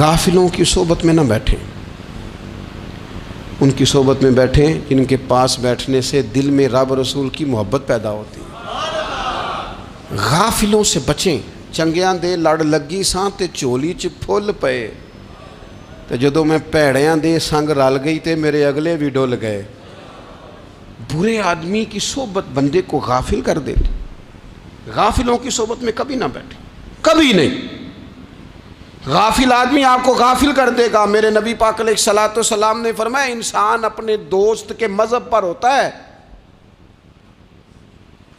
غافلوں کی صحبت میں نہ بیٹھیں، ان کی صحبت میں بیٹھیں جن کے پاس بیٹھنے سے دل میں رب رسول کی محبت پیدا ہوتی ہے۔ غافلوں سے بچیں۔ چنگیاں دے لڑ لگی ساں تے چولی چ پھل پئے، تے جدوں میں پیڑیاں دے سنگ رل گئی تے میرے اگلے بھی ڈول گئے۔ برے آدمی کی صحبت بندے کو غافل کر دیتی۔ غافلوں کی صحبت میں کبھی نہ بیٹھیں، کبھی نہیں۔ غافل آدمی آپ کو غافل کر دے گا۔ میرے نبی پاک علیہ الصلوۃ والسلام نے فرمایا انسان اپنے دوست کے مذہب پر ہوتا ہے۔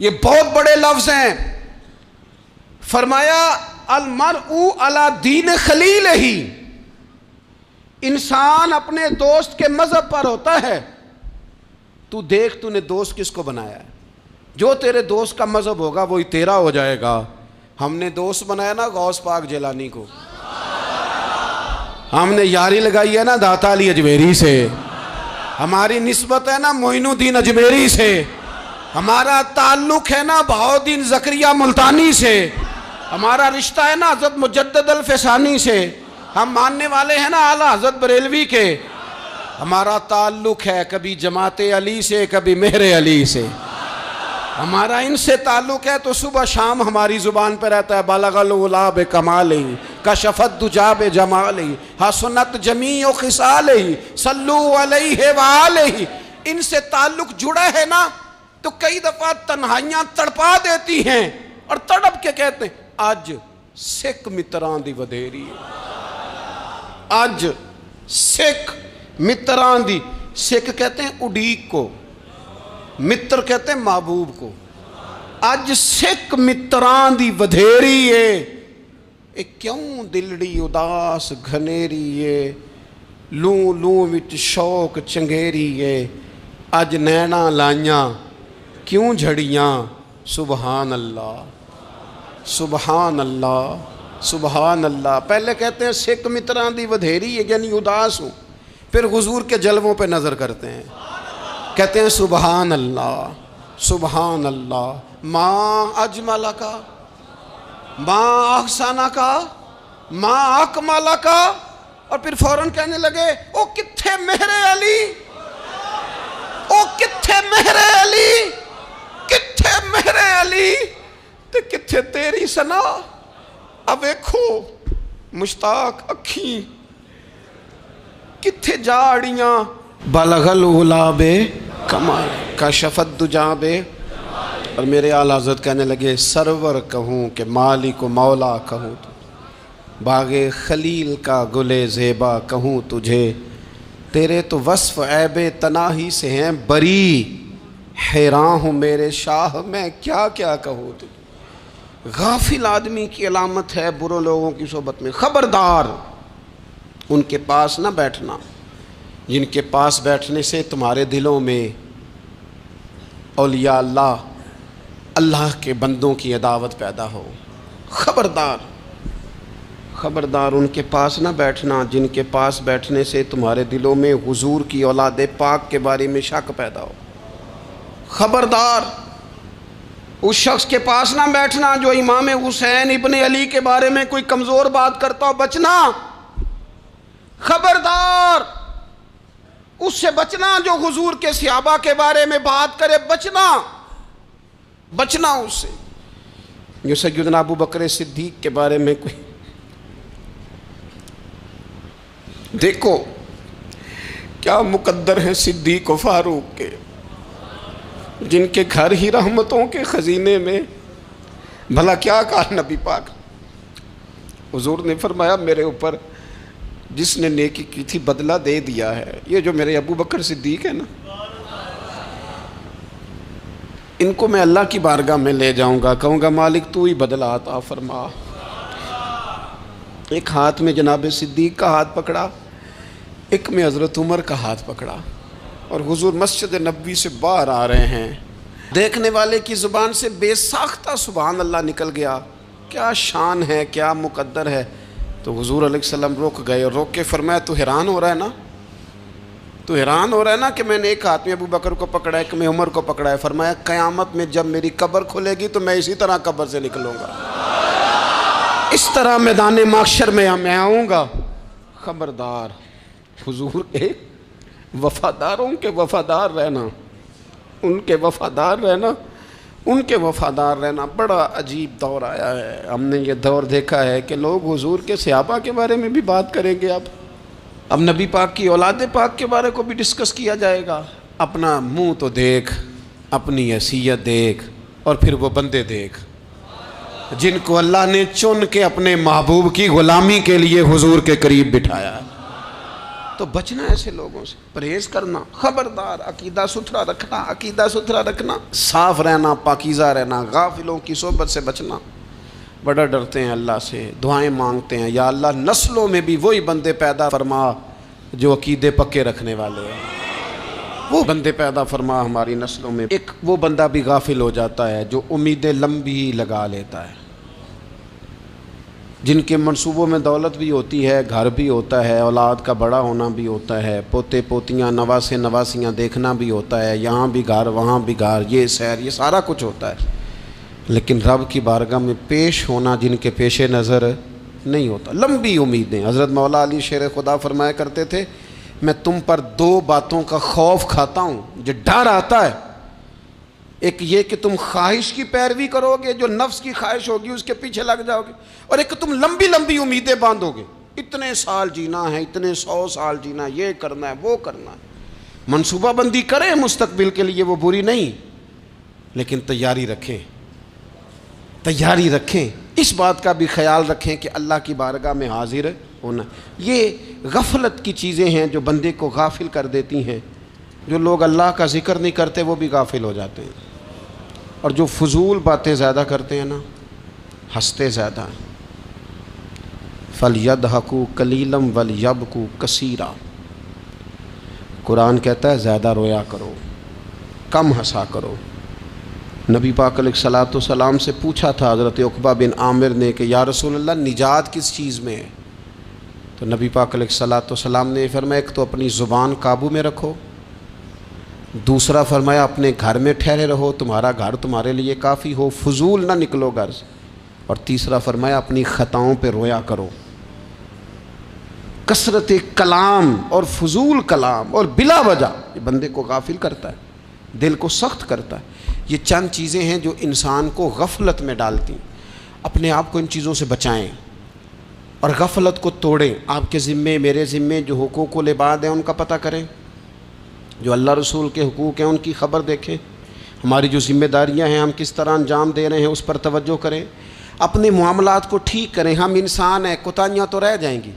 یہ بہت بڑے لفظ ہیں۔ فرمایا المرء علی دین خلیلہ، انسان اپنے دوست کے مذہب پر ہوتا ہے۔ تو دیکھ تو نے دوست کس کو بنایا ہے، جو تیرے دوست کا مذہب ہوگا وہی تیرا ہو جائے گا۔ ہم نے دوست بنایا نا غوث پاک جیلانی کو، ہم نے یاری لگائی ہے نا داتا علی اجمیری سے، ہماری نسبت ہے نا معین الدین اجمیری سے، ہمارا تعلق ہے نا بہاؤالدین زکریا ملتانی سے، ہمارا رشتہ ہے نا حضرت مجدد الفسانی سے، ہم ماننے والے ہیں نا اعلیٰ حضرت بریلوی کے، ہمارا تعلق ہے کبھی جماعت علی سے کبھی مہر علی سے، ہمارا ان سے تعلق ہے تو صبح شام ہماری زبان پہ رہتا ہے بالغ العلا بکمالہ کشف الدجی بجمالہ حسنت جمیع خصالہ صلوا علیہ وآلہ۔ ان سے تعلق جڑا ہے نا تو کئی دفعہ تنہائیاں تڑپا دیتی ہیں اور تڑپ کے کہتے ہیں اج سکھ متران دی ودھیری ہے، اج سکھ متران دی۔ سکھ کہتے ہیں اڈیق کو، متر کہتے ہیں محبوب کو۔ اج سکھ متران دی ودھیری ہے، اے کیوں دلڑی اداس گھنیری ہے، لوں لوں وچ شوق چنگیری ہے، اج نینا لائیاں کیوں جھڑیاں، سبحان اللہ سبحان اللہ سبحان اللہ۔ پہلے کہتے ہیں سکھ متران دی ودھیری ہے یعنی اداس ہوں، پھر حضور کے جلووں پہ نظر کرتے ہیں، کہتے ہیں سبحان اللہ سبحان اللہ، ماں اجمل کا ماں احسانہ کا ماں اکمالہ کا، اور پھر فوراً کہنے لگے او کتھے مہر علی، او کتھے مہر علی، کتھے مہر علی تے کتھے تیری سنا۔ اب ویکھو مشتاق اکھیں کتھے جاڑیاں، بلغ العلا بکمال کشف الدجی بے، اور میرے اعلیٰ حضرت کہنے لگے سرور کہوں کہ مالک و مولا کہوں، تو باغ خلیل کا گلے زیبا کہوں تجھے، تیرے تو وصف عیب تناہی سے ہیں بری، حیران ہوں میرے شاہ میں کیا کیا کہوں تجھے۔ غافل آدمی کی علامت ہے برے لوگوں کی صحبت میں۔ خبردار ان کے پاس نہ بیٹھنا جن کے پاس بیٹھنے سے تمہارے دلوں میں اولیاء اللہ، اللہ کے بندوں کی عداوت پیدا ہو۔ خبردار خبردار ان کے پاس نہ بیٹھنا جن کے پاس بیٹھنے سے تمہارے دلوں میں حضور کی اولاد پاک کے بارے میں شک پیدا ہو۔ خبردار اس شخص کے پاس نہ بیٹھنا جو امام حسین ابن علی کے بارے میں کوئی کمزور بات کرتا ہو، بچنا۔ خبردار اس سے بچنا جو حضور کے صحابہ کے بارے میں بات کرے، بچنا بچنا اس سے۔ جو سیدنا ابو بکر صدیق کے بارے میں کوئی، دیکھو کیا مقدر ہیں صدیق و فاروق کے، جن کے گھر ہی رحمتوں کے خزینے میں۔ بھلا کیا کہا نبی پاک، حضور نے فرمایا میرے اوپر جس نے نیکی کی تھی بدلہ دے دیا ہے۔ یہ جو میرے ابو بکر صدیق ہے نا، ان کو میں اللہ کی بارگاہ میں لے جاؤں گا، کہوں گا مالک تو ہی بدلہ عطا فرما۔ ایک ہاتھ میں جناب صدیق کا ہاتھ پکڑا، ایک میں حضرت عمر کا ہاتھ پکڑا، اور حضور مسجد نبوی سے باہر آ رہے ہیں۔ دیکھنے والے کی زبان سے بے ساختہ سبحان اللہ نکل گیا، کیا شان ہے، کیا مقدر ہے۔ تو حضور علیہ السلام رک گئے اور روک کے فرمایا تو حیران ہو رہا ہے نا، تو حیران ہو رہا ہے نا کہ میں نے ایک ہاتھ میں ابو بکر کو پکڑا ہے، ایک میں عمر کو پکڑا ہے۔ فرمایا قیامت میں جب میری قبر کھلے گی تو میں اسی طرح قبر سے نکلوں گا، اس طرح میدان محشر میں آؤں گا۔ خبردار حضور کے وفاداروں کے وفادار رہنا، ان کے وفادار رہنا، ان کے وفادار رہنا۔ بڑا عجیب دور آیا ہے، ہم نے یہ دور دیکھا ہے کہ لوگ حضور کے صحابہ کے بارے میں بھی بات کریں گے، اب نبی پاک کی اولاد پاک کے بارے کو بھی ڈسکس کیا جائے گا۔ اپنا منہ تو دیکھ، اپنی حیثیت دیکھ، اور پھر وہ بندے دیکھ جن کو اللہ نے چن کے اپنے محبوب کی غلامی کے لیے حضور کے قریب بٹھایا۔ تو بچنا ایسے لوگوں سے، پرہیز کرنا، خبردار، عقیدہ ستھرا رکھنا، عقیدہ ستھرا رکھنا، صاف رہنا، پاکیزہ رہنا، غافلوں کی صحبت سے بچنا۔ بڑا ڈرتے ہیں اللہ سے، دعائیں مانگتے ہیں، یا اللہ نسلوں میں بھی وہی بندے پیدا فرما جو عقیدے پکے رکھنے والے ہیں، وہ بندے پیدا فرما ہماری نسلوں میں۔ ایک وہ بندہ بھی غافل ہو جاتا ہے جو امیدیں لمبی لگا لیتا ہے، جن کے منصوبوں میں دولت بھی ہوتی ہے، گھر بھی ہوتا ہے، اولاد کا بڑا ہونا بھی ہوتا ہے، پوتے پوتیاں نواسے نواسیاں دیکھنا بھی ہوتا ہے، یہاں بھی گھر وہاں بھی گھر، یہ سیر، یہ سارا کچھ ہوتا ہے، لیکن رب کی بارگاہ میں پیش ہونا جن کے پیش نظر نہیں ہوتا۔ لمبی امیدیں۔ حضرت مولا علی شیر خدا فرمایا کرتے تھے، میں تم پر دو باتوں کا خوف کھاتا ہوں، جو ڈر آتا ہے، ایک یہ کہ تم خواہش کی پیروی کرو گے، جو نفس کی خواہش ہوگی اس کے پیچھے لگ جاؤ گے، اور ایک تم لمبی لمبی امیدیں باندھو گے، اتنے سال جینا ہے، اتنے 100 سال جینا ہے، یہ کرنا ہے، وہ کرنا ہے۔ منصوبہ بندی کریں مستقبل کے لیے، وہ بری نہیں، لیکن تیاری رکھیں، تیاری رکھیں، اس بات کا بھی خیال رکھیں کہ اللہ کی بارگاہ میں حاضر ہونا۔ یہ غفلت کی چیزیں ہیں جو بندے کو غافل کر دیتی ہیں۔ جو لوگ اللہ کا ذکر نہیں کرتے وہ بھی غافل ہو جاتے ہیں، اور جو فضول باتیں زیادہ کرتے ہیں نا، ہنستے زیادہ ہیں۔ فَلْيَضْحَكُوا قَلِيلًا وَلْيَبْكُوا كَثِيرًا، قرآن کہتا ہے زیادہ رویا کرو، کم ہنسا کرو۔ نبی پاک علیہ الصلوۃ والسلام سے پوچھا تھا حضرت عقبہ بن عامر نے کہ یا رسول اللہ نجات کس چیز میں ہے؟ تو نبی پاک علیہ الصلوۃ والسلام نے فرمایا ایک تو اپنی زبان قابو میں رکھو، دوسرا فرمایا اپنے گھر میں ٹھہرے رہو، تمہارا گھر تمہارے لیے کافی ہو، فضول نہ نکلو گھر سے، اور تیسرا فرمایا اپنی خطاؤں پہ رویا کرو۔ کثرت کلام اور فضول کلام اور بلا وجہ یہ بندے کو غافل کرتا ہے، دل کو سخت کرتا ہے۔ یہ چند چیزیں ہیں جو انسان کو غفلت میں ڈالتی ہیں۔ اپنے آپ کو ان چیزوں سے بچائیں اور غفلت کو توڑیں۔ آپ کے ذمے، میرے ذمے جو حقوق العباد ہیں ان کا پتہ کریں، جو اللہ رسول کے حقوق ہیں ان کی خبر دیکھیں، ہماری جو ذمہ داریاں ہیں ہم کس طرح انجام دے رہے ہیں اس پر توجہ کریں، اپنے معاملات کو ٹھیک کریں۔ ہم انسان ہیں، کوتاہیاں تو رہ جائیں گی،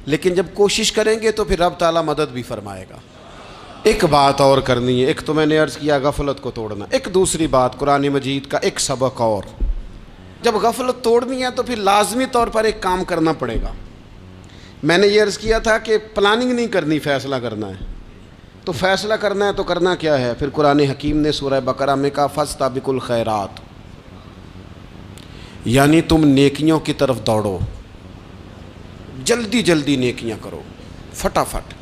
لیکن جب کوشش کریں گے تو پھر رب تعالیٰ مدد بھی فرمائے گا۔ ایک بات اور کرنی ہے، ایک تو میں نے عرض کیا غفلت کو توڑنا، ایک دوسری بات قرآن مجید کا ایک سبق اور، جب غفلت توڑنی ہے تو پھر لازمی طور پر ایک کام کرنا پڑے گا۔ میں نے یہ عرض کیا تھا کہ پلاننگ نہیں کرنی، فیصلہ کرنا ہے، تو فیصلہ کرنا ہے تو کرنا کیا ہے؟ پھر قرآن حکیم نے سورہ بقرہ میں کہا فاستبقوا الخیرات، یعنی تم نیکیوں کی طرف دوڑو، جلدی جلدی نیکیاں کرو، فٹافٹ،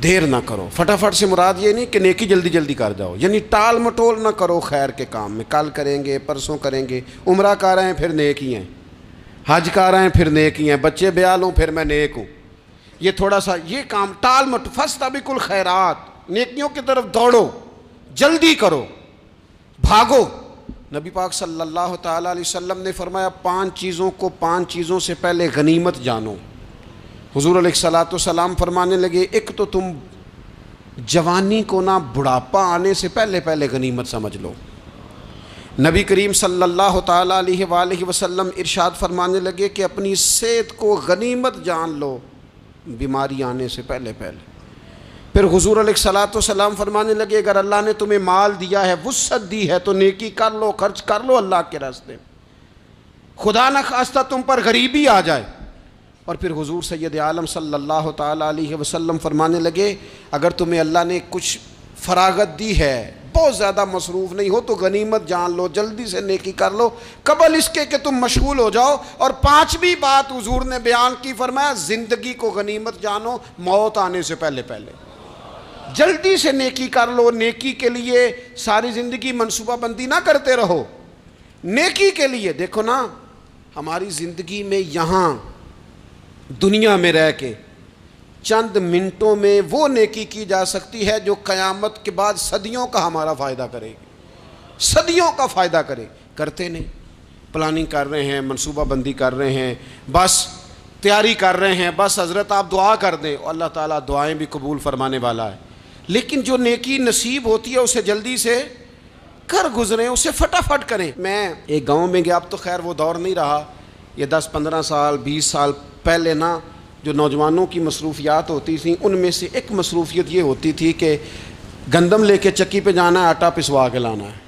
دیر نہ کرو۔ فٹافٹ سے مراد یہ نہیں کہ نیکی جلدی جلدی کر جاؤ، یعنی ٹال مٹول نہ کرو خیر کے کام میں، کل کریں گے، پرسوں کریں گے، عمرہ کر رہے ہیں پھر نیکی ہیں، حج کر رہے ہیں پھر نیکی ہیں، بچے بیال ہوں پھر میں نیک ہوں، یہ تھوڑا سا یہ کام ٹال مٹ، فاستبقوا الخیرات، نیکیوں کی طرف دوڑو، جلدی کرو، بھاگو۔ نبی پاک صلی اللہ تعالیٰ علیہ وسلم نے فرمایا 5 چیزوں کو 5 چیزوں سے پہلے غنیمت جانو۔ حضور علیہ الصلوۃ والسلام فرمانے لگے ایک تو تم جوانی کو نہ بڑھاپا آنے سے پہلے پہلے غنیمت سمجھ لو۔ نبی کریم صلی اللہ تعالیٰ علیہ وآلہ وسلم ارشاد فرمانے لگے کہ اپنی صحت کو غنیمت جان لو بیماری آنے سے پہلے پہلے۔ پھر حضور علیہ الصلوۃ والسلام فرمانے لگے اگر اللہ نے تمہیں مال دیا ہے، وسعت دی ہے، تو نیکی کر لو، خرچ کر لو اللہ کے راستے، خدا نہ خواستہ تم پر غریبی آ جائے۔ اور پھر حضور سید عالم صلی اللہ تعالیٰ علیہ وسلم فرمانے لگے اگر تمہیں اللہ نے کچھ فراغت دی ہے، بہت زیادہ مصروف نہیں ہو، تو غنیمت جان لو، جلدی سے نیکی کر لو قبل اس کے کہ تم مشغول ہو جاؤ۔ اور 5ویں بات حضور نے بیان کی، فرمایا زندگی کو غنیمت جانو موت آنے سے پہلے پہلے، جلدی سے نیکی کر لو۔ نیکی کے لیے ساری زندگی منصوبہ بندی نہ کرتے رہو، نیکی کے لیے دیکھو نا ہماری زندگی میں یہاں دنیا میں رہ کے چند منٹوں میں وہ نیکی کی جا سکتی ہے جو قیامت کے بعد صدیوں کا ہمارا فائدہ کرے گی، صدیوں کا فائدہ کرتے نہیں۔ پلاننگ کر رہے ہیں، منصوبہ بندی کر رہے ہیں، بس تیاری کر رہے ہیں، بس حضرت آپ دعا کر دیں، اللہ تعالیٰ دعائیں بھی قبول فرمانے والا ہے، لیکن جو نیکی نصیب ہوتی ہے اسے جلدی سے کر گزریں، اسے فٹافٹ کریں۔ میں ایک گاؤں میں گیا، اب تو خیر وہ دور نہیں رہا، یہ 10-15 سال 20 سال پہلے نا جو نوجوانوں کی مصروفیات ہوتی تھیں ان میں سے ایک مصروفیت یہ ہوتی تھی کہ گندم لے کے چکی پہ جانا ہے، آٹا پسوا کے لانا ہے۔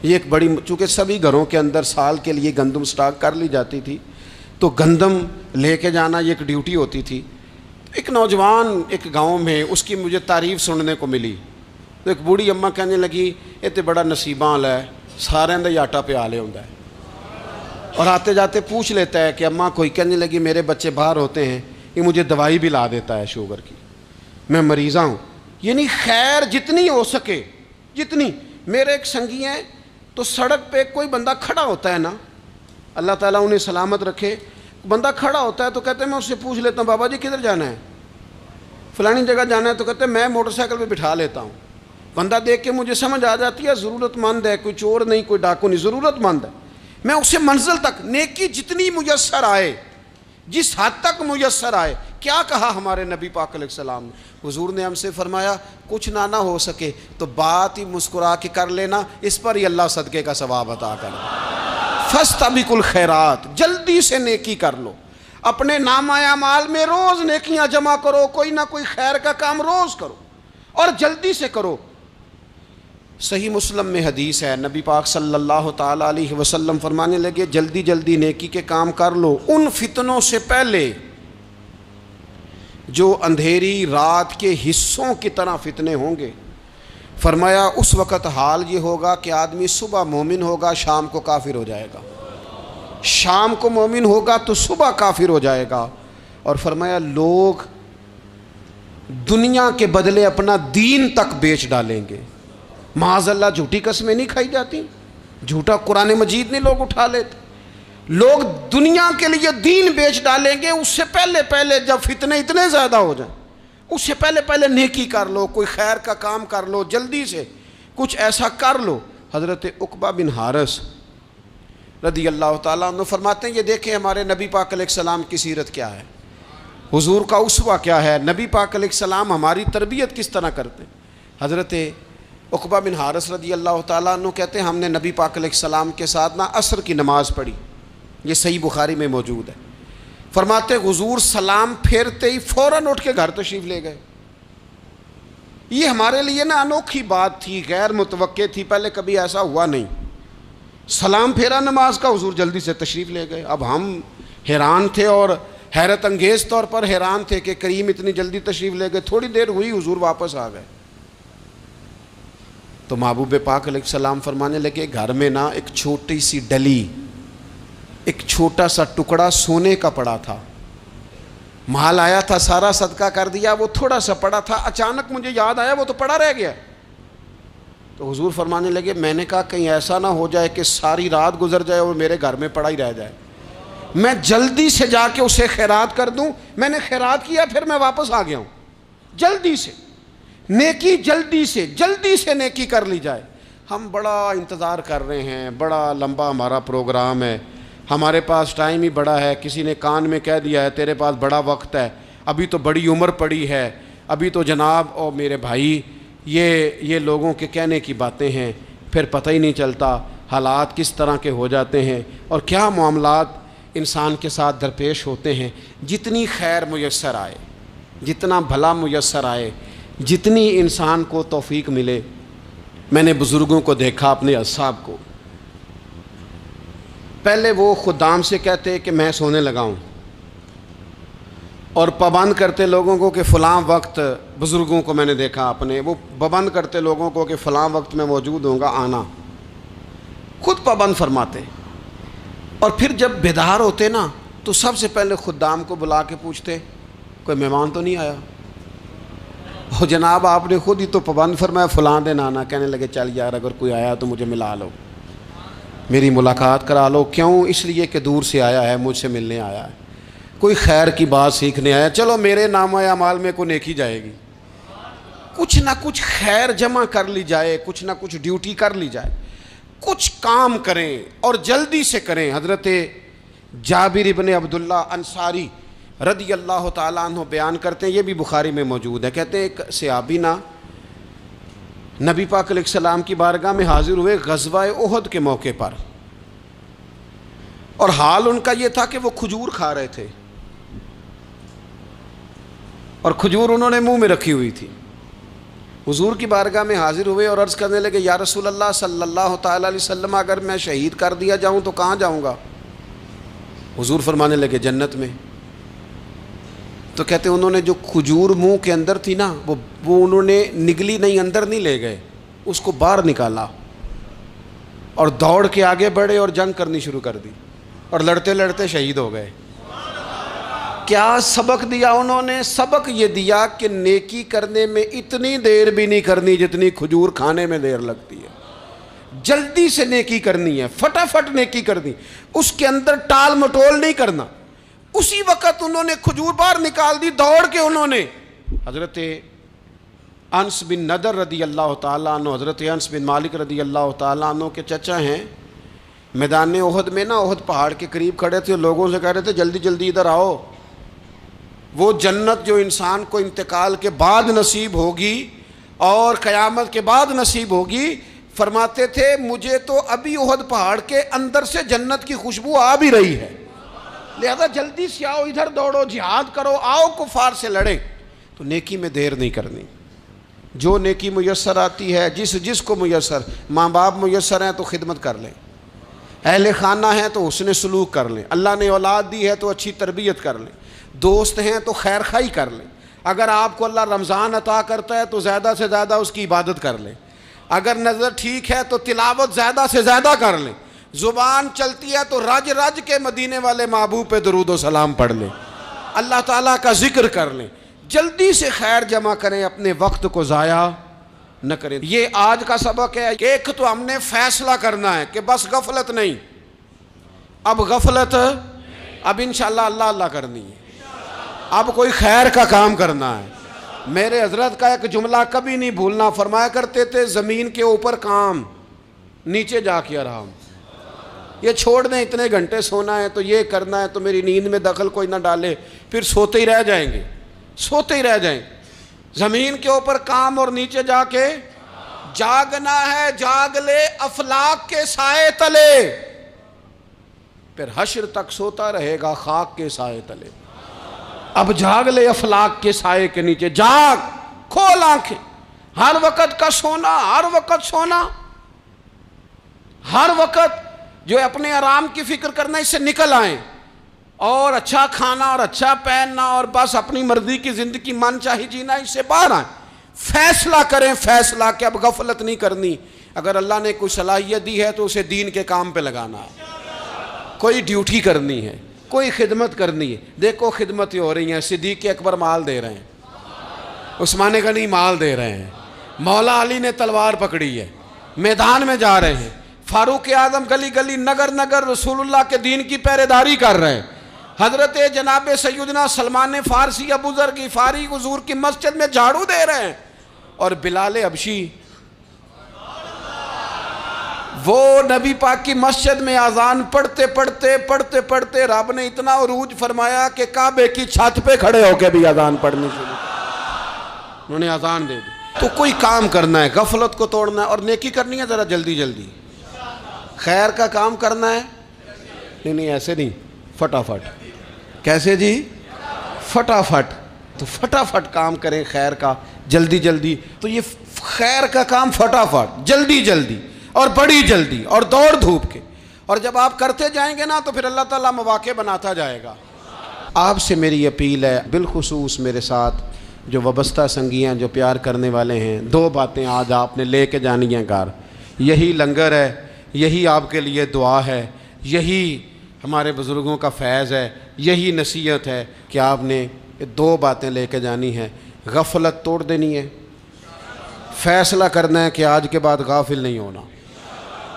یہ ایک بڑی، چونکہ سبھی گھروں کے اندر سال کے لیے گندم سٹاک کر لی جاتی تھی، تو گندم لے کے جانا یہ ایک ڈیوٹی ہوتی تھی۔ ایک نوجوان ایک گاؤں میں، اس کی مجھے تعریف سننے کو ملی، تو ایک بوڑھی اماں کہنے لگی یہ تو بڑا نصیباں والا ہے، سارے دا ہی آٹا پہ آ لے ہوندا ہے، اور آتے جاتے پوچھ لیتا ہے کہ اماں کوئی، کہنے لگی میرے بچے باہر ہوتے ہیں، یہ مجھے دوائی بھی لا دیتا ہے شوگر کی، میں مریضہ ہوں۔ یعنی خیر جتنی ہو سکے، جتنی۔ میرے ایک سنگی ہیں، تو سڑک پہ کوئی بندہ کھڑا ہوتا ہے نا، اللہ تعالیٰ انہیں سلامت رکھے، بندہ کھڑا ہوتا ہے تو کہتے ہیں میں اس سے پوچھ لیتا ہوں بابا جی کدھر جانا ہے، فلانی جگہ جانا ہے، تو کہتے ہیں میں موٹر سائیکل پہ بٹھا لیتا ہوں۔ بندہ دیکھ کے مجھے سمجھ آ جاتی ہے ضرورت مند ہے، کوئی چور نہیں، کوئی ڈاکو نہیں، ضرورت مند ہے۔ میں اسے منزل تک نیکی جتنی میسر آئے، جس حد تک میسر آئے۔ کیا کہا ہمارے نبی پاک علیہ السلام نے؟ حضور نے ہم سے فرمایا کچھ نہ ہو سکے تو بات ہی مسکرا کے کر لینا، اس پر ہی اللہ صدقے کا ثواب عطا کر دے۔ فاستبقوا الخیرات، جلدی سے نیکی کر لو، اپنے نامہ اعمال میں روز نیکیاں جمع کرو، کوئی نہ کوئی خیر کا کام روز کرو اور جلدی سے کرو۔ صحیح مسلم میں حدیث ہے، نبی پاک صلی اللہ تعالیٰ علیہ وسلم فرمانے لگے جلدی جلدی نیکی کے کام کر لو، ان فتنوں سے پہلے جو اندھیری رات کے حصوں کی طرح فتنے ہوں گے۔ فرمایا اس وقت حال یہ ہوگا کہ آدمی صبح مومن ہوگا، شام کو کافر ہو جائے گا، شام کو مومن ہوگا تو صبح کافر ہو جائے گا۔ اور فرمایا لوگ دنیا کے بدلے اپنا دین تک بیچ ڈالیں گے۔ معاذ اللہ جھوٹی قسمیں نہیں کھائی جاتی، جھوٹا قرآن مجید نہیں لوگ اٹھا لیتے، لوگ دنیا کے لیے دین بیچ ڈالیں گے۔ اس سے پہلے جب فتنے اتنے زیادہ ہو جائیں، اس سے پہلے نیکی کر لو، کوئی خیر کا کام کر لو، جلدی سے کچھ ایسا کر لو۔ حضرت عقبہ بن حارث رضی اللہ تعالیٰ عنہ فرماتے ہیں یہ دیکھیں ہمارے نبی پاک علیہ السلام کی سیرت کیا ہے، حضور کا اسوہ کیا ہے، نبی پاک علیہ السلام ہماری تربیت کس طرح کرتے ہیں۔ حضرت عقبہ بن حارث رضی اللہ تعالیٰ عنہ کہتے ہیں ہم نے نبی پاک علیہ السلام کے ساتھ عصر کی نماز پڑھی، یہ صحیح بخاری میں موجود ہے۔ فرماتے حضور سلام پھیرتے ہی فوراً اٹھ کے گھر تشریف لے گئے۔ یہ ہمارے لیے انوکھی بات تھی، غیر متوقع تھی، پہلے کبھی ایسا ہوا نہیں۔ سلام پھیرا نماز کا، حضور جلدی سے تشریف لے گئے۔ اب ہم حیران تھے اور حیرت انگیز طور پر حیران تھے کہ کریم اتنی جلدی تشریف لے گئے، تھوڑی دیر ہوئی حضور واپس آ گئے۔ تو محبوب پاک علیہ السلام فرمانے لگے گھر میں ایک چھوٹی سی ڈلی، ایک چھوٹا سا ٹکڑا سونے کا پڑا تھا، مال آیا تھا سارا صدقہ کر دیا، وہ تھوڑا سا پڑا تھا، اچانک مجھے یاد آیا وہ تو پڑا رہ گیا۔ تو حضور فرمانے لگے میں نے کہا کہیں ایسا نہ ہو جائے کہ ساری رات گزر جائے اور میرے گھر میں پڑا ہی رہ جائے، میں جلدی سے جا کے اسے خیرات کر دوں۔ میں نے خیرات کیا پھر میں واپس آ گیا ہوں۔ جلدی سے نیکی، جلدی سے نیکی کر لی جائے۔ ہم بڑا انتظار کر رہے ہیں، بڑا لمبا ہمارا پروگرام ہے، ہمارے پاس ٹائم ہی بڑا ہے، کسی نے کان میں کہہ دیا ہے تیرے پاس بڑا وقت ہے، ابھی تو بڑی عمر پڑی ہے، ابھی تو جناب او میرے بھائی یہ لوگوں کے کہنے کی باتیں ہیں، پھر پتہ ہی نہیں چلتا حالات کس طرح کے ہو جاتے ہیں اور کیا معاملات انسان کے ساتھ درپیش ہوتے ہیں۔ جتنی خیر میسر آئے، جتنا بھلا میسر آئے، جتنی انسان کو توفیق ملے۔ میں نے بزرگوں کو دیکھا، اپنے اصحاب کو، پہلے وہ خدام سے کہتے کہ میں سونے لگا ہوں اور پابند کرتے لوگوں کو کہ فلاں وقت، بزرگوں کو میں نے دیکھا اپنے، وہ پابند کرتے لوگوں کو کہ فلاں وقت میں موجود ہوں گا، آنا، خود پابند فرماتے۔ اور پھر جب بیدار ہوتے تو سب سے پہلے خدام کو بلا کے پوچھتے کوئی مہمان تو نہیں آیا؟ وہ جناب آپ نے خود ہی تو پابند فرمایا فلاں دن آنا۔ کہنے لگے چل یار اگر کوئی آیا تو مجھے ملا لو، میری ملاقات کرا لو۔ کیوں؟ اس لیے کہ دور سے آیا ہے، مجھ سے ملنے آیا ہے۔ کوئی خیر کی بات سیکھنے آیا، چلو میرے نام اعمال میں کوئی نیکی جائے گی، کچھ نہ کچھ خیر جمع کر لی جائے، کچھ نہ کچھ ڈیوٹی کر لی جائے، کچھ کام کریں اور جلدی سے کریں۔ حضرت جابر ابن عبداللہ انصاری رضی اللہ تعالیٰ عنہ بیان کرتے ہیں، یہ بھی بخاری میں موجود ہے، کہتے ہیں ایک صحابی نا نبی پاک علیہ السلام کی بارگاہ میں حاضر ہوئے غزوہ احد کے موقع پر، اور حال ان کا یہ تھا کہ وہ کھجور کھا رہے تھے، اور کھجور انہوں نے منہ میں رکھی ہوئی تھی۔ حضور کی بارگاہ میں حاضر ہوئے اور عرض کرنے لگے، یا رسول اللہ صلی اللہ تعالیٰ علیہ وسلم، اگر میں شہید کر دیا جاؤں تو کہاں جاؤں گا؟ حضور فرمانے لگے جنت میں۔ تو کہتے ہیں انہوں نے جو کھجور منہ کے اندر تھی نا، وہ انہوں نے نگلی نہیں، اندر نہیں لے گئے، اس کو باہر نکالا اور دوڑ کے آگے بڑھے اور جنگ کرنی شروع کر دی، اور لڑتے لڑتے شہید ہو گئے۔ کیا سبق دیا انہوں نے؟ سبق یہ دیا کہ نیکی کرنے میں اتنی دیر بھی نہیں کرنی جتنی کھجور کھانے میں دیر لگتی ہے۔ جلدی سے نیکی کرنی ہے، فٹافٹ نیکی کرنی، اس کے اندر ٹال مٹول نہیں کرنا۔ اسی وقت انہوں نے کھجور باہر نکال دی، دوڑ کے انہوں نے حضرت انس بن نضر رضی اللہ تعالیٰ عنہ، حضرت انس بن مالک رضی اللہ تعالیٰ عنہ کے چچا ہیں، میدان احد میں نا، احد پہاڑ کے قریب کھڑے تھے، لوگوں سے کہہ رہے تھے جلدی جلدی ادھر آؤ، وہ جنت جو انسان کو انتقال کے بعد نصیب ہوگی اور قیامت کے بعد نصیب ہوگی، فرماتے تھے مجھے تو ابھی احد پہاڑ کے اندر سے جنت کی خوشبو آ بھی رہی ہے، لہذا جلدی سے آؤ، ادھر دوڑو، جہاد کرو، آؤ کفار سے لڑیں۔ تو نیکی میں دیر نہیں کرنی، جو نیکی میسر آتی ہے، جس کو میسر، ماں باپ میسر ہیں تو خدمت کر لیں، اہل خانہ ہیں تو حسن سلوک کر لیں، اللہ نے اولاد دی ہے تو اچھی تربیت کر لیں، دوست ہیں تو خیر خواہی کر لیں، اگر آپ کو اللہ رمضان عطا کرتا ہے تو زیادہ سے زیادہ اس کی عبادت کر لیں، اگر نظر ٹھیک ہے تو تلاوت زیادہ سے زیادہ کر لیں، زبان چلتی ہے تو رج رج کے مدینے والے محبوب پہ درود و سلام پڑھ لیں، اللہ تعالیٰ کا ذکر کر لیں، جلدی سے خیر جمع کریں، اپنے وقت کو ضائع نہ کریں۔ یہ آج کا سبق ہے کہ ایک تو ہم نے فیصلہ کرنا ہے کہ بس غفلت نہیں، اب غفلت، اب انشاءاللہ اللہ اللہ کرنی ہے، اب کوئی خیر کا کام کرنا ہے۔ میرے حضرت کا ایک جملہ کبھی نہیں بھولنا، فرمایا کرتے تھے زمین کے اوپر کام، نیچے جا کے آرام، یہ چھوڑ دیں اتنے گھنٹے سونا ہے تو یہ کرنا ہے تو میری نیند میں دخل کوئی نہ ڈالے، پھر سوتے ہی رہ جائیں گے، سوتے ہی رہ جائیں گے۔ زمین کے اوپر کام اور نیچے جا کے جاگنا ہے، جاگ لے افلاک کے سائے تلے، پھر حشر تک سوتا رہے گا خاک کے سائے تلے۔ اب جاگ لے افلاک کے سائے کے نیچے، جاگ، کھول آنکھیں، ہر وقت کا سونا، ہر وقت سونا، ہر وقت جو اپنے آرام کی فکر کرنا، اس سے نکل آئیں، اور اچھا کھانا اور اچھا پہننا اور بس اپنی مرضی کی زندگی من چاہی جینا، اس سے باہر آئیں، فیصلہ کریں، فیصلہ کہ اب غفلت نہیں کرنی، اگر اللہ نے کوئی صلاحیت دی ہے تو اسے دین کے کام پہ لگانا ہے، کوئی ڈیوٹی کرنی ہے، کوئی خدمت کرنی ہے۔ دیکھو خدمتیں ہو رہی ہیں، صدیق اکبر مال دے رہے ہیں، عثمان غنی مال دے رہے ہیں، مولا علی نے تلوار پکڑی ہے، میدان میں جا رہے ہیں، فاروق اعظم گلی گلی نگر نگر رسول اللہ کے دین کی پہرے داری کر رہے ہیں، حضرت جناب سیدنا سلمان فارسی ابو ذر غفاری حضور کی مسجد میں جھاڑو دے رہے ہیں، اور بلال حبشی وہ نبی پاک کی مسجد میں اذان پڑھتے پڑھتے رب نے اتنا عروج فرمایا کہ کعبے کی چھت پہ کھڑے ہو کے بھی اذان پڑھنی شروع، انہوں نے اذان دے دی۔ تو کوئی کام کرنا ہے، غفلت کو توڑنا ہے اور نیکی کرنی ہے، ذرا جلدی جلدی خیر کا کام کرنا ہے، نہیں ایسے نہیں، فٹافٹ، کیسے جی؟ فٹافٹ، تو فٹافٹ کام کریں خیر کا، جلدی جلدی، تو یہ خیر کا کام فٹافٹ، جلدی جلدی اور بڑی جلدی اور دوڑ دھوپ کے، اور جب آپ کرتے جائیں گے نا تو پھر اللہ تعالیٰ مواقع بناتا جائے گا۔ آپ سے میری اپیل ہے، بالخصوص میرے ساتھ جو وابستہ سنگی ہیں، جو پیار کرنے والے ہیں، دو باتیں آج آپ نے لے کے جانی ہیں گھر، یہی لنگر ہے، یہی آپ کے لیے دعا ہے، یہی ہمارے بزرگوں کا فیض ہے، یہی نصیحت ہے کہ آپ نے دو باتیں لے کے جانی ہیں، غفلت توڑ دینی ہے، فیصلہ کرنا ہے کہ آج کے بعد غافل نہیں ہونا،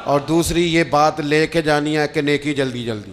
اور دوسری یہ بات لے کے جانی ہے کہ نیکی جلدی جلدی،